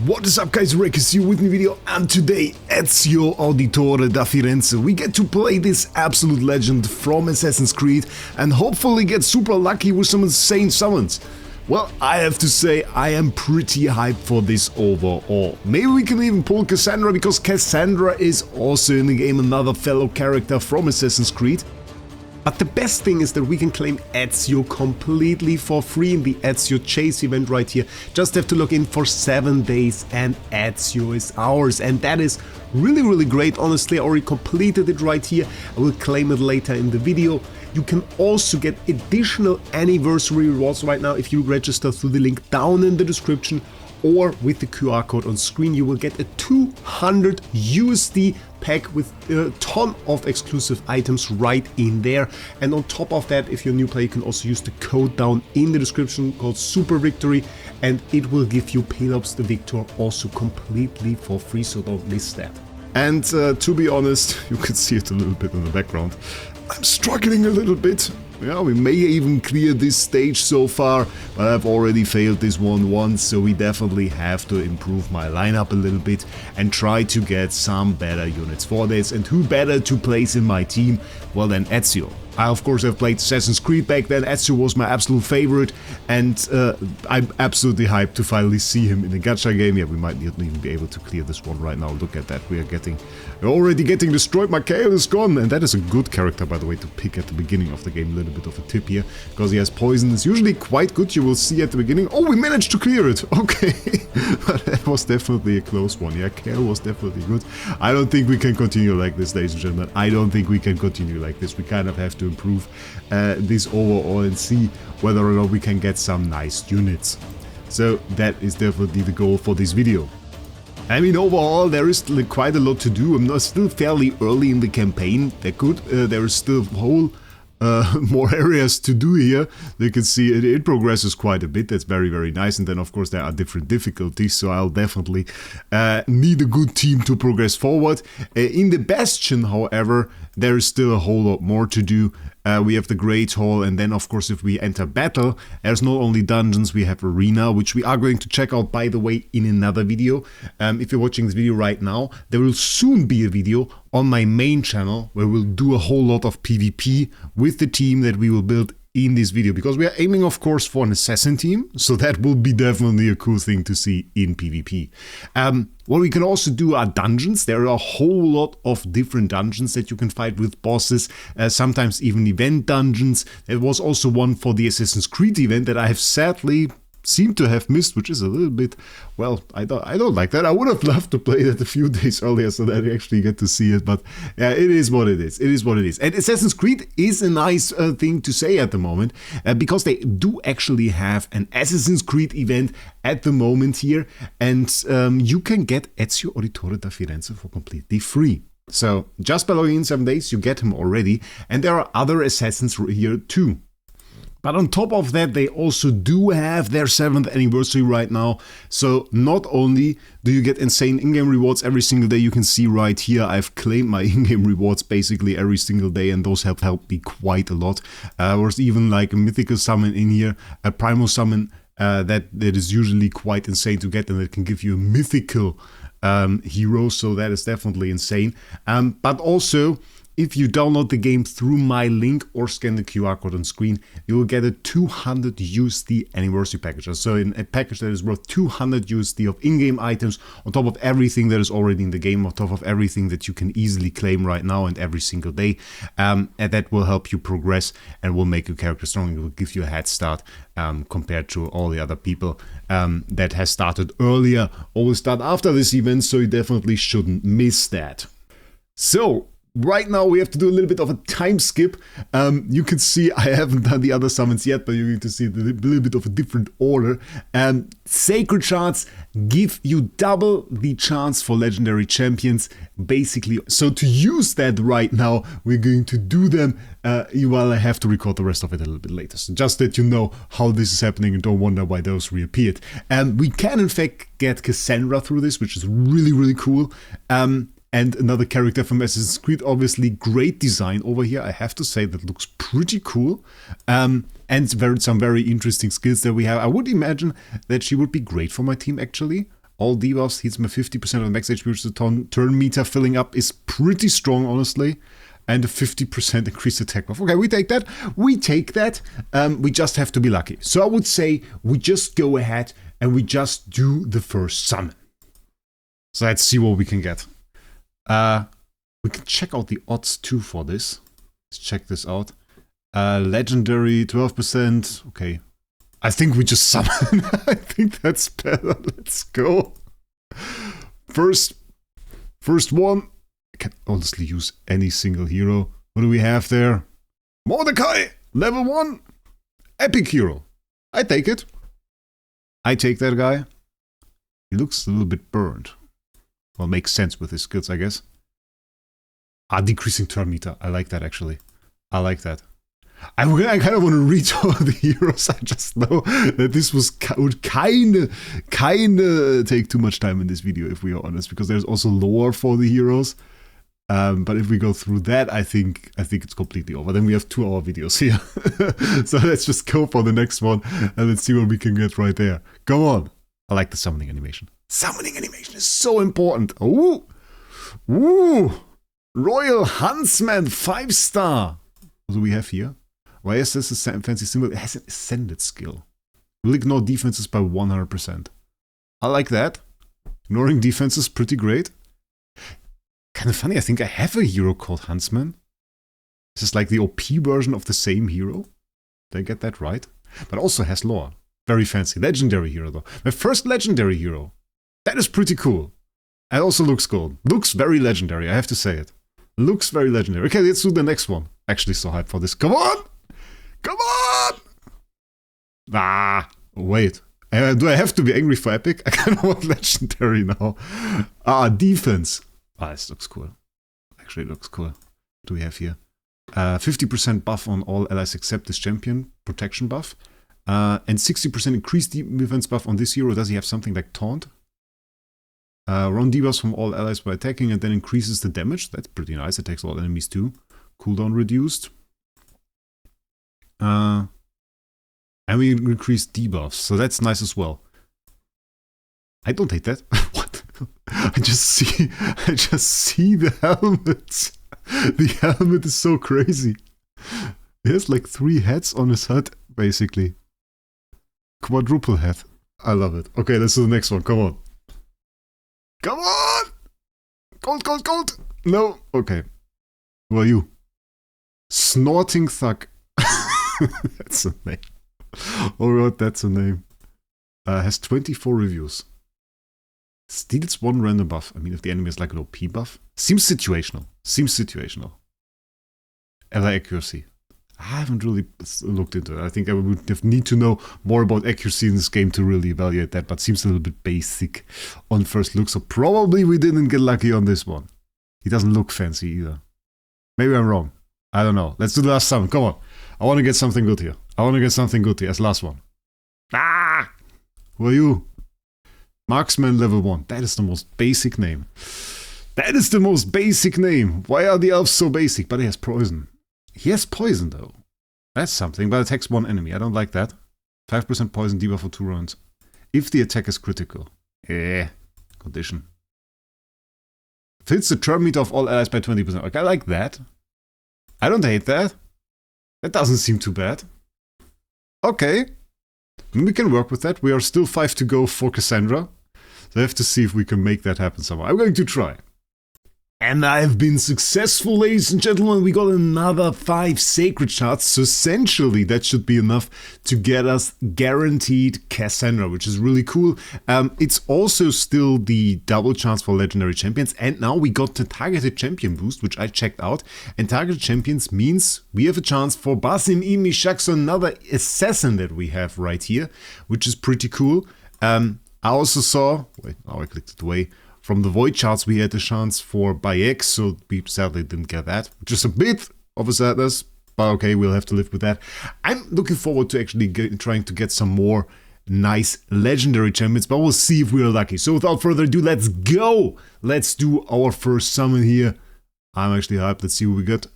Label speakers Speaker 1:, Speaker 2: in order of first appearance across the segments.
Speaker 1: What is up guys, Wraec is here with new video, and today Ezio Auditore da Firenze. We get to play this absolute legend from Assassin's Creed and hopefully get super lucky with some insane summons. Well, I have to say I am pretty hyped for this overall. Maybe we can even pull Cassandra, because Cassandra is also in the game, another fellow character from Assassin's Creed. But the best thing is that we can claim Ezio completely for free in the Ezio Chase event right here. Just have to log in for 7 days and Ezio is ours, and that is really great. Honestly, I already completed it right here. I will claim it later in the video. You can also get additional anniversary rewards right now if you register through the link down in the description, or with the QR code on screen. You will get a 200 USD pack with a ton of exclusive items right in there. And on top of that, if you're a new player, you can also use the code down in the description called SUPERVICTORY, and it will give you Pelops the Victor also completely for free, so don't miss that. And to be honest, you can see it a little bit in the background, I'm struggling a little bit. Yeah, we may even clear this stage so far, but I've already failed this one once, so we definitely have to improve my lineup a little bit and try to get some better units for this. And who better to place in my team, well, than Ezio. I of course have played Assassin's Creed back then. Ezio was my absolute favorite, and I'm absolutely hyped to finally see him in a Gacha game. Yeah, we might not even be able to clear this one right now. Look at that, we're already getting destroyed. My Kale is gone, and that is a good character, by the way, to pick at the beginning of the game. A little bit of a tip here, because he has poison. It's usually quite good, you will see at the beginning. Oh, we managed to clear it, okay. But that was definitely a close one. Yeah, Kale was definitely good. I don't think we can continue like this, ladies and gentlemen. I don't think we can continue like this. We kind of have to improve this overall and see whether or not we can get some nice units. So that is definitely the goal for this video. I mean, overall there is quite a lot to do. I'm still fairly early in the campaign. There is still whole more areas to do here. You can see it progresses quite a bit. That's very nice. And then of course there are different difficulties, so I'll definitely need a good team to progress forward. In the Bastion, however, there is still a whole lot more to do. We have the Great Hall, and then of course if we enter battle, there's not only dungeons, we have arena, which we are going to check out, by the way, in another video. If you're watching this video right now, there will soon be a video on my main channel where we'll do a whole lot of PvP with the team that we will build in this video, because we are aiming of course for an assassin team, so that will be definitely a cool thing to see in PvP. What we can also do are dungeons. There are a whole lot of different dungeons that you can fight with bosses, sometimes even event dungeons. There was also one for the Assassin's Creed event that I have sadly seem to have missed, which is a little bit, well, I don't like that. I would have loved to play that a few days earlier so that I actually get to see it, but yeah, it is what it is. It is what it is. And Assassin's Creed is a nice thing to say at the moment, because they do actually have an Assassin's Creed event at the moment here, and you can get Ezio Auditore da Firenze for completely free. So just by logging in 7 days, you get him already, and there are other assassins here too. But on top of that, they also do have their 7th anniversary right now. So not only do you get insane in-game rewards every single day, you can see right here, I've claimed my in-game rewards basically every single day, and those have helped me quite a lot. There's even like a mythical summon in here, a primal summon that is usually quite insane to get, and it can give you a mythical hero, so that is definitely insane. But also, if you download the game through my link or scan the QR code on screen, you will get a 200 USD anniversary package. So in a package that is worth 200 USD of in-game items, on top of everything that is already in the game, on top of everything that you can easily claim right now and every single day. And that will help you progress and will make your character strong. It will give you a head start compared to all the other people that has started earlier or will start after this event, so you definitely shouldn't miss that. So right now we have to do a little bit of a time skip. You can see I haven't done the other summons yet, but you're going to see a little bit of a different order. Sacred shards give you double the chance for legendary champions, basically. So to use that right now, we're going to do them. Well, I have to record the rest of it a little bit later. So just that you know how this is happening and don't wonder why those reappeared. We can in fact get Cassandra through this, which is really cool. And another character from Assassin's Creed, obviously great design over here, I have to say, that looks pretty cool. And some very interesting skills that we have. I would imagine that she would be great for my team, actually. All debuffs, hits me 50% of the max HP, which the turn meter filling up is pretty strong, honestly. And a 50% increased attack buff. Okay, we take that. We take that. We just have to be lucky. So I would say we just go ahead and we just do the first summon. So let's see what we can get. We can check out the odds too for this. Let's check this out. Legendary, 12%. Okay. I think we just summon. I think that's better. Let's go. First one. I can honestly use any single hero. What do we have there? Mordecai, level 1. Epic hero. I take it. I take that guy. He looks a little bit burned. Well, makes sense with his skills, I guess. Decreasing turn meter. I like that, actually. I like that. I kind of want to read all the heroes. I just know that this would kinda take too much time in this video, if we are honest, because there's also lore for the heroes. But if we go through that, I think it's completely over. Then we have 2-hour videos here. So let's just go for the next one and let's see what we can get right there. Come on. I like the summoning animation. Summoning animation is so important. Ooh. Ooh. Royal Huntsman 5-star. What do we have here? Why is this a fancy symbol? It has an ascended skill. Will ignore defenses by 100%. I like that. Ignoring defenses, pretty great. Kind of funny, I think I have a hero called Huntsman. This is like the OP version of the same hero. Did I get that right? But also has lore. Very fancy. Legendary hero though. My first legendary hero. That is pretty cool. And also looks cool. Looks very legendary, I have to say it. Looks very legendary. Okay, let's do the next one. Actually so hyped for this. Come on! Come on! Wait. Do I have to be angry for epic? I kind of want legendary now. Defense. This looks cool. Actually, it looks cool. What do we have here? 50% buff on all allies except this champion. Protection buff. And 60% increased defense buff on this hero. Does he have something like taunt? Run debuffs from all allies by attacking and then increases the damage. That's pretty nice. It takes all enemies too. Cooldown reduced. And we increase debuffs. So that's nice as well. I don't hate that. What? I just see the helmet. The helmet is so crazy. He has like 3 heads on his head, basically. Quadruple head. I love it. Okay, let's do the next one. Come on. Come on! Gold, gold, gold! No. Okay. Who are you? Snorting Thug. That's a name. Oh god, that's a name. Has 24 reviews. Steals 1 random buff. I mean, if the enemy is like an OP buff. Seems situational. Seems situational. Ally accuracy. I haven't really looked into it. I think I would need to know more about accuracy in this game to really evaluate that, but seems a little bit basic on first look, so probably we didn't get lucky on this one. He doesn't look fancy either. Maybe I'm wrong. I don't know. Let's do the last summon. Come on. I want to get something good here. I want to get something good here as last one. Who are you? Marksman level 1. That is the most basic name. That is the most basic name. Why are the elves so basic? But he has poison. He has poison though. That's something, but attacks 1 enemy. I don't like that. 5% poison debuff for 2 rounds. If the attack is critical. Condition. Fills the turn meter of all allies by 20%. Okay, I like that. I don't hate that. That doesn't seem too bad. Okay. We can work with that. We are still 5 to go for Cassandra. So I have to see if we can make that happen somehow. I'm going to try. And I've been successful, ladies and gentlemen. We got another 5 sacred shards, so essentially that should be enough to get us guaranteed Cassandra, which is really cool. It's also still the double chance for legendary champions, and now we got the targeted champion boost, which I checked out. And targeted champions means we have a chance for Basim Imishak, so another assassin that we have right here, which is pretty cool. I also saw, wait, now I clicked it away. From the void charts, we had a chance for Wraec, so we sadly didn't get that. Just a bit of a sadness, but okay, we'll have to live with that. I'm looking forward to actually trying to get some more nice legendary champions, but we'll see if we're lucky. So without further ado, let's go! Let's do our first summon here. I'm actually hyped. Let's see what we got.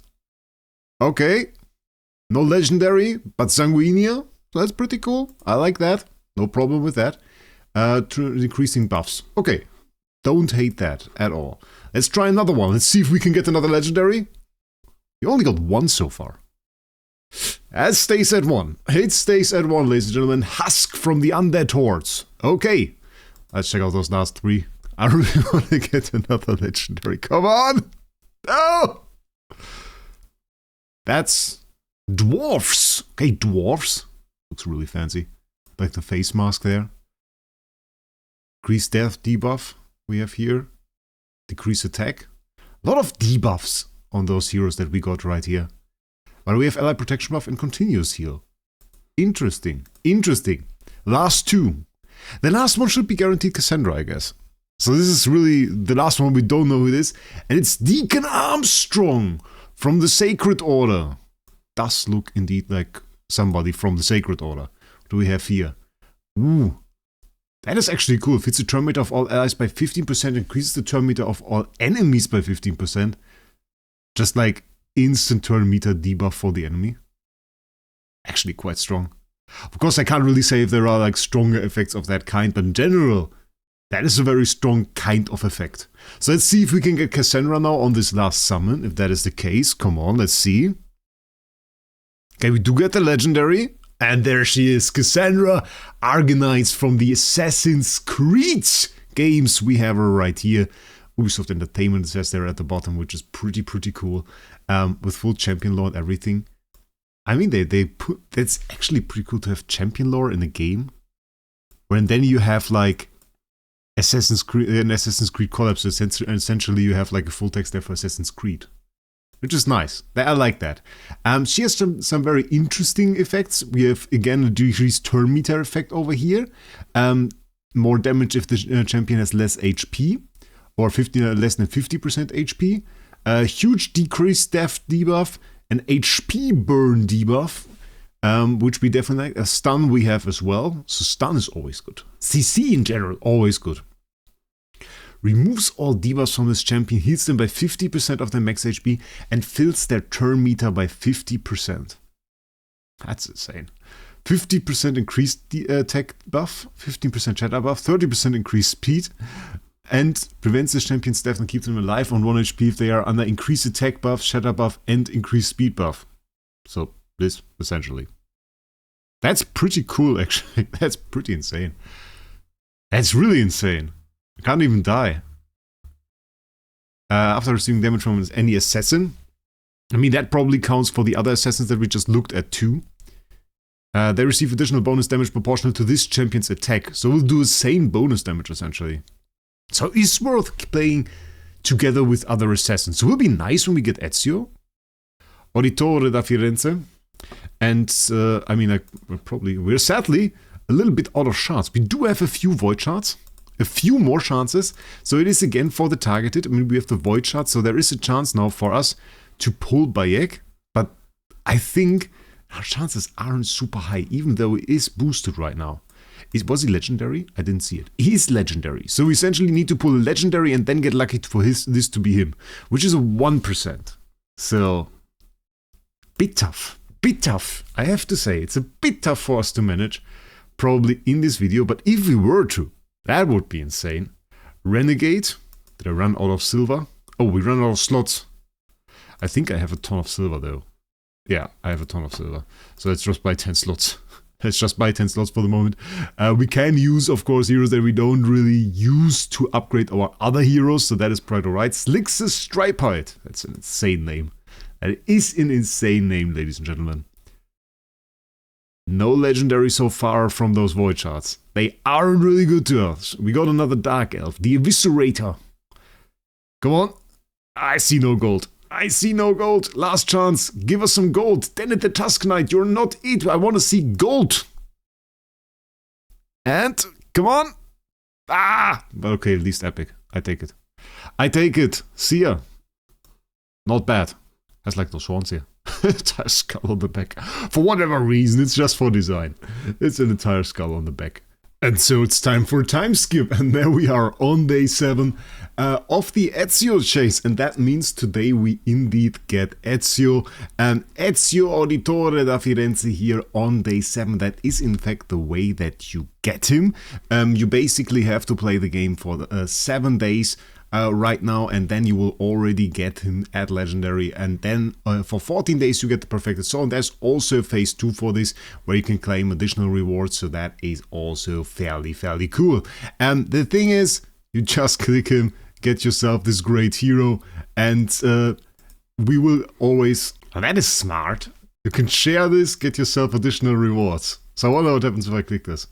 Speaker 1: Okay. No legendary, but Sanguinia. That's pretty cool. I like that. No problem with that. Decreasing buffs. Okay, don't hate that at all. Let's try another one. Let's see if we can get another legendary. We only got one so far. It stays at one. It stays at one, ladies and gentlemen. Husk from the Undead Hordes. Okay, let's check out those last three. I really want to get another legendary. Come on! No! That's dwarfs. Okay, dwarfs. Looks really fancy. Like the face mask there. Decrease death debuff we have here. Decrease attack. A lot of debuffs on those heroes that we got right here. But we have ally protection buff and continuous heal. Interesting. Interesting. Last two. The last one should be guaranteed Cassandra, I guess. So this is really the last one. We don't know who it is. And it's Deacon Armstrong from the Sacred Order. Does look indeed like somebody from the Sacred Order. What do we have here? Ooh. That is actually cool. If it's a turn meter of all allies by 15%, increases the turn meter of all enemies by 15%. Just like instant turn meter debuff for the enemy. Actually quite strong. Of course, I can't really say if there are like stronger effects of that kind, but in general, that is a very strong kind of effect. So let's see if we can get Cassandra now on this last summon. If that is the case, come on, let's see. Okay, we do get the legendary. And there she is, Cassandra, Argonites from the Assassin's Creed games. We have her right here. Ubisoft Entertainment says there at the bottom, which is pretty cool. With full champion lore and everything. I mean, they put, that's actually pretty cool to have champion lore in a game. When then you have like Assassin's Creed Collab, so essentially you have like a full text there for Assassin's Creed. Which is nice. I like that. She has some very interesting effects. We have, again, a decreased turn meter effect over here. More damage if the champion has less HP. Or less than 50% HP. Huge decreased death debuff. An HP burn debuff. Which we definitely like. A stun we have as well. So stun is always good. CC in general, always good. Removes all debuffs from this champion, heals them by 50% of their max HP, and fills their turn meter by 50%. That's insane. 50% increased attack buff, 15% shatter buff, 30% increased speed, and prevents this champion's death and keeps them alive on 1 HP if they are under increased attack buff, shatter buff, and increased speed buff. So, this, essentially. That's pretty cool, actually. That's pretty insane. That's really insane. I can't even die. After receiving damage from any assassin. I mean, that probably counts for the other assassins that we just looked at too. They receive additional bonus damage proportional to this champion's attack. So we'll do the same bonus damage, essentially. So it's worth playing together with other assassins. So it will be nice when we get Ezio Auditore da Firenze. And, I mean, we're sadly a little bit out of shards. We do have a few void shards. A few more chances, so it is again for the targeted. I mean, we have the void shard, so there is a chance now for us to pull Wraec, but I think our chances aren't super high, even though it is boosted right now. Was he legendary? I didn't see it. He's legendary, so we essentially need to pull a legendary and then get lucky for this to be him, which is a 1%. So, bit tough, I have to say. It's a bit tough for us to manage, probably in this video, but if we were to, that would be insane. Renegade. Did I run out of silver? Oh, we ran out of slots. I think I have a ton of silver though. Yeah, I have a ton of silver. So let's just buy 10 slots. Let's just buy 10 slots for the moment. We can use, of course, heroes that we don't really use to upgrade our other heroes. So that is quite alright. Slix's Stripeite. That's an insane name. That is an insane name, ladies and gentlemen. No legendary so far from those void shards. They aren't really good to us. We got another Dark Elf, the Eviscerator. Come on. I see no gold. I see no gold. Last chance. Give us some gold. Then the Tusk Knight. You're not it. I want to see gold. And, come on. Ah! Okay, at least epic. I take it. I take it. See ya. Not bad. That's like those swans here. Entire skull on the back. For whatever reason, it's just for design. It's an entire skull on the back. And so it's time for time skip, and there we are on day 7 of the Ezio chase, and that means today we indeed get Ezio and Ezio Auditore da Firenze here on day 7. That is in fact the way that you get him. You basically have to play the game for 7 days right now, and then you will already get him at Legendary, and then for 14 days you get the Perfected Soul, and there's also phase 2 for this, where you can claim additional rewards, so that is also fairly cool. And the thing is, you just click him, get yourself this great hero, and we will always... Oh, that is smart. You can share this, get yourself additional rewards. So I wonder what happens if I click this.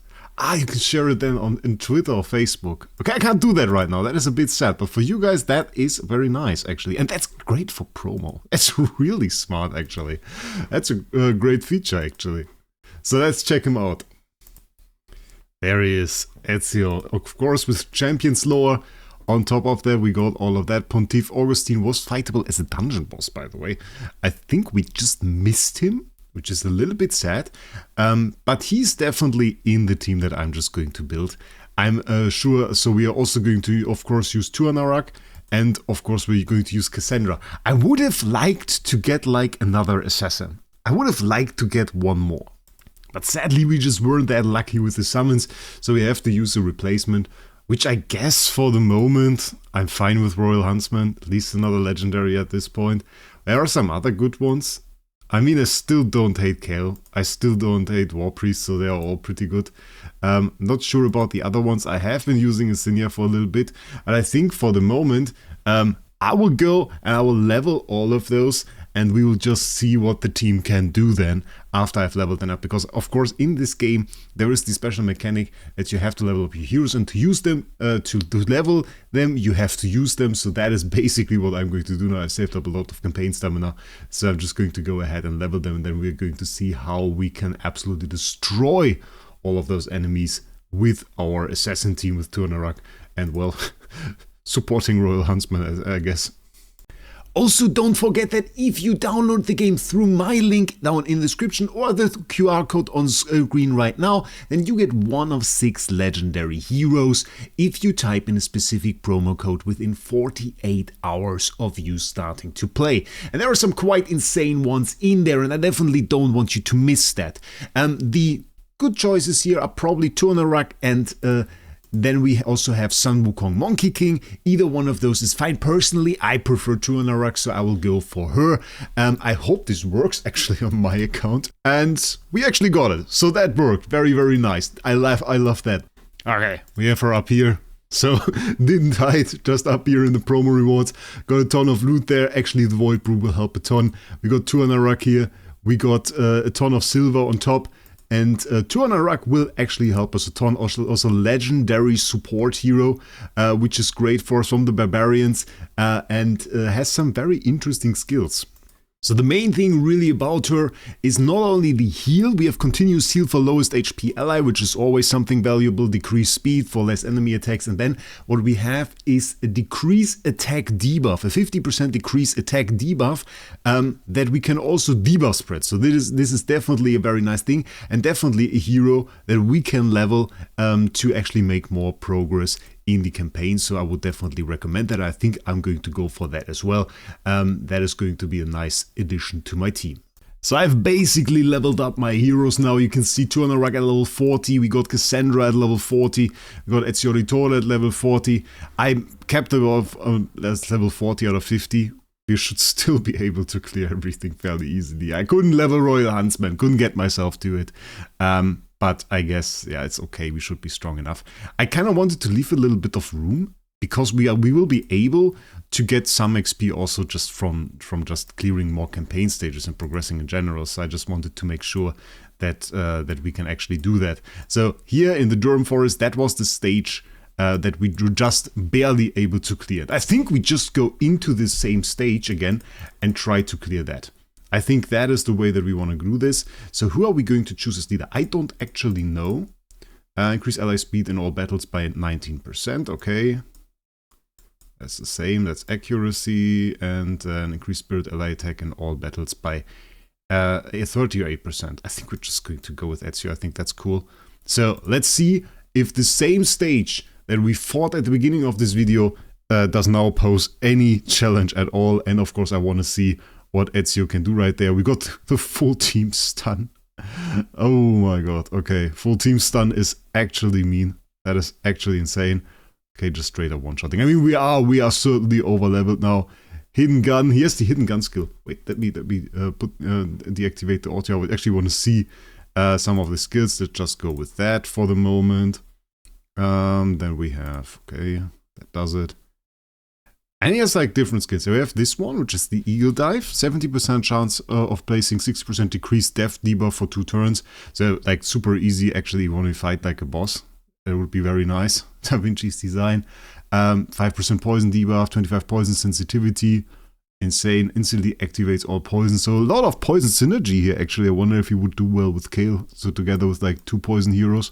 Speaker 1: You can share it then in Twitter or Facebook. Okay, I can't do that right now. That is a bit sad. But for you guys, that is very nice, actually. And that's great for promo. That's really smart, actually. That's a great feature, actually. So let's check him out. There he is, Ezio. Of course, with Champion's Lore. On top of that, we got all of that. Pontiff Augustine was fightable as a dungeon boss, by the way. I think we just missed him, which is a little bit sad, but he's definitely in the team that I'm just going to build. I'm sure, so we are also going to, of course, use Tuanarak, and of course we're going to use Cassandra. I would have liked to get like another assassin. I would have liked to get one more. But sadly we just weren't that lucky with the summons, so we have to use a replacement, which I guess for the moment I'm fine with Royal Huntsman, at least another legendary at this point. There are some other good ones. I mean, I still don't hate Kale, I still don't hate War Priest, so they are all pretty good. Not sure about the other ones. I have been using Asinia for a little bit, and I think for the moment, I will go and I will level all of those, and we will just see what the team can do then after I've leveled them up. Because, of course, in this game, there is the special mechanic that you have to level up your heroes, and to use them, to level them, you have to use them. So that is basically what I'm going to do now. I've saved up a lot of campaign stamina, so I'm just going to go ahead and level them, and then we're going to see how we can absolutely destroy all of those enemies with our assassin team with Tuanarak, and, well, supporting Royal Huntsman, I guess. Also, don't forget that if you download the game through my link down in the description or the QR code on screen right now, then you get one of 6 legendary heroes if you type in a specific promo code within 48 hours of you starting to play. And there are some quite insane ones in there, and I definitely don't want you to miss that. The good choices here are probably Tuanarak and then we also have Sun Wukong Monkey King. Either one of those is fine. Personally, I prefer Tuanarak, so I will go for her. I hope this works actually on my account. And we actually got it. So that worked. Very nice. I love that. Okay, we have her up here. So, didn't hide, just up here in the promo rewards. Got a ton of loot there. Actually, the Void Brew will help a ton. We got Tuanarak here. We got a ton of silver on top. And Tuanarak will actually help us a ton. Also legendary support hero, which is great for us from the Barbarians, and has some very interesting skills. So the main thing really about her is not only the heal, we have continuous heal for lowest HP ally, which is always something valuable, decreased speed for less enemy attacks, and then what we have is a decrease attack debuff, a 50% decrease attack debuff that we can also debuff spread. So this is definitely a very nice thing, and definitely a hero that we can level to actually make more progress in the campaign, so I would definitely recommend that. I think I'm going to go for that as well. That is going to be a nice addition to my team. So I've basically leveled up my heroes now. You can see Tuanarak at level 40, we got Cassandra at level 40, we got Ezio Auditore at level 40. I kept above level 40 out of 50. We should still be able to clear everything fairly easily. I couldn't level Royal Huntsman, couldn't get myself to it. But I guess, yeah, it's okay, we should be strong enough. I kind of wanted to leave a little bit of room, because we will be able to get some XP also just from just clearing more campaign stages and progressing in general. So I just wanted to make sure that that we can actually do that. So here in the Durham Forest, that was the stage that we were just barely able to clear. I think we just go into this same stage again and try to clear that. I think that is the way that we want to do this. So who are we going to choose as leader? I don't actually know. Increase ally speed in all battles by 19%. Okay. That's the same. That's accuracy. And increase spirit ally attack in all battles by 38%. I think we're just going to go with Ezio. I think that's cool. So let's see. if the same stage that we fought at the beginning of this video does now pose any challenge at all. And of course I want to see what Ezio can do right there. We got the full team stun. Oh my god, okay, full team stun is actually mean. That is actually insane. Okay, just straight up one-shotting. I mean, we are certainly over-leveled now. Hidden gun, he has the hidden gun skill. Wait, let me deactivate the audio. I would actually want to see some of the skills. That just go with that for the moment. Then we have, okay, that does it. And he has like different skills. So we have this one, which is the Eagle Dive. 70% chance of placing 60% decreased death debuff for 2 turns. So like super easy actually when we fight like a boss. That would be very nice. Da Vinci's design. 5% poison debuff, 25 poison sensitivity. Insane. Instantly activates all poison. So a lot of poison synergy here actually. I wonder if he would do well with Kale. So together with like 2 poison heroes.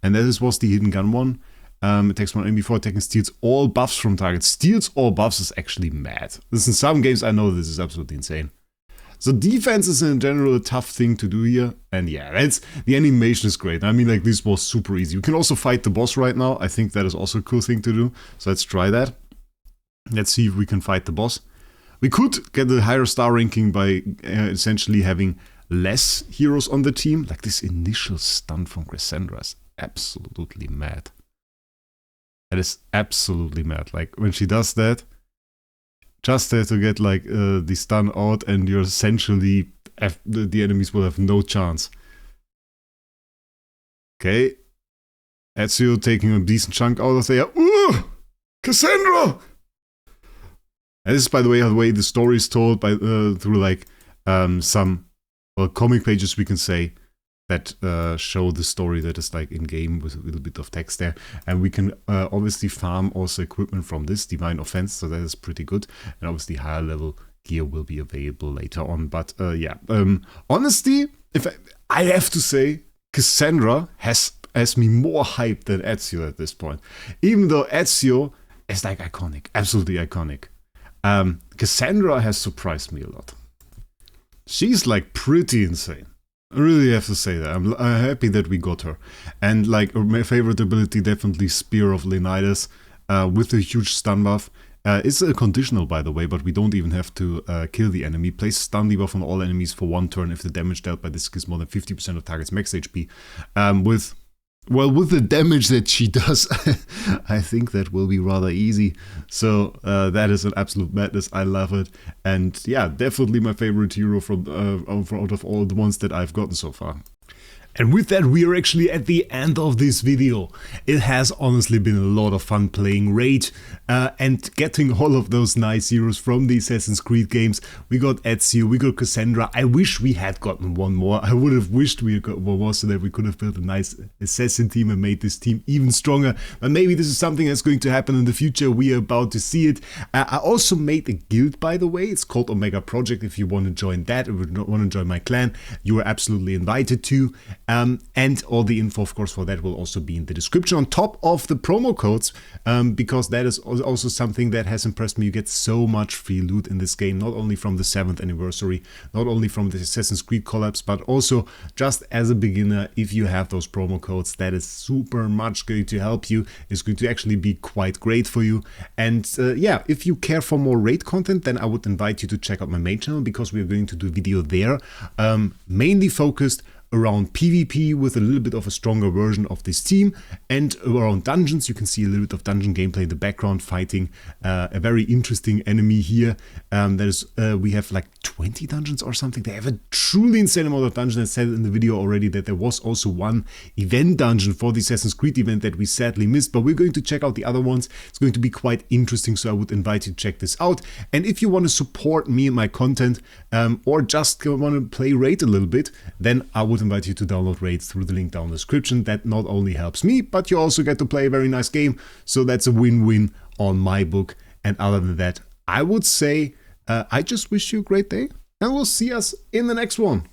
Speaker 1: And that was the hidden gun one. Attacks one enemy before attacking, steals all buffs from targets. Steals all buffs is actually mad. This in some games I know this is absolutely insane. So defense is in general a tough thing to do here. And yeah, the animation is great. I mean, like, this was super easy. You can also fight the boss right now. I think that is also a cool thing to do. So let's try that. Let's see if we can fight the boss. We could get a higher star ranking by essentially having less heroes on the team. Like this initial stun from Cassandra is absolutely mad. That is absolutely mad. Like when she does that, just have to get like the stun out and you're essentially, the enemies will have no chance. Okay. Ezio taking a decent chunk out of there. Ooh! Cassandra! And this is, by the way the story is told by through like some comic pages, we can say, that show the story that is like in-game with a little bit of text there. And we can obviously farm also equipment from this, Divine Offense, so that is pretty good. And obviously higher level gear will be available later on. But yeah, honestly, if I have to say, Cassandra has me more hyped than Ezio at this point. Even though Ezio is like iconic, absolutely iconic. Cassandra has surprised me a lot. She's like pretty insane. I really have to say that. I'm happy that we got her. And like my favorite ability, definitely Spear of Leonidas with a huge stun buff. It's a conditional, by the way, but we don't even have to kill the enemy. Place stun debuff on all enemies for 1 turn if the damage dealt by this is more than 50% of target's max HP. With the damage that she does, I think that will be rather easy. So that is an absolute madness. I love it. And yeah, definitely my favorite hero from out of all the ones that I've gotten so far. And with that, we are actually at the end of this video. It has honestly been a lot of fun playing Wraec and getting all of those nice heroes from the Assassin's Creed games. We got Ezio, we got Cassandra. I wish we had gotten one more. I would have wished we had got one more so that we could have built a nice assassin team and made this team even stronger. But maybe this is something that's going to happen in the future. We are about to see it. I also made a guild, by the way. It's called Omega Project. If you want to join that or want to join my clan, you are absolutely invited to. And all the info, of course, for that will also be in the description on top of the promo codes, because that is also something that has impressed me. You get so much free loot in this game, not only from the 7th anniversary, not only from the Assassin's Creed collabs, but also just as a beginner, if you have those promo codes, that is super much going to help you. It's going to actually be quite great for you. And yeah, if you care for more raid content, then I would invite you to check out my main channel, because we are going to do a video there, mainly focused around PvP with a little bit of a stronger version of this team, and around dungeons. You can see a little bit of dungeon gameplay in the background, fighting a very interesting enemy here. We have like 20 dungeons or something. They have a truly insane amount of dungeons. I said in the video already that there was also one event dungeon for the Assassin's Creed event that we sadly missed, but we're going to check out the other ones. It's going to be quite interesting, so I would invite you to check this out. And if you want to support me and my content, or just want to play Raid a little bit, then I would invite you to download Raid through the link down in the description. That not only helps me, but you also get to play a very nice game. So that's a win-win on my book. And other than that, I would say I just wish you a great day, and we'll see us in the next one.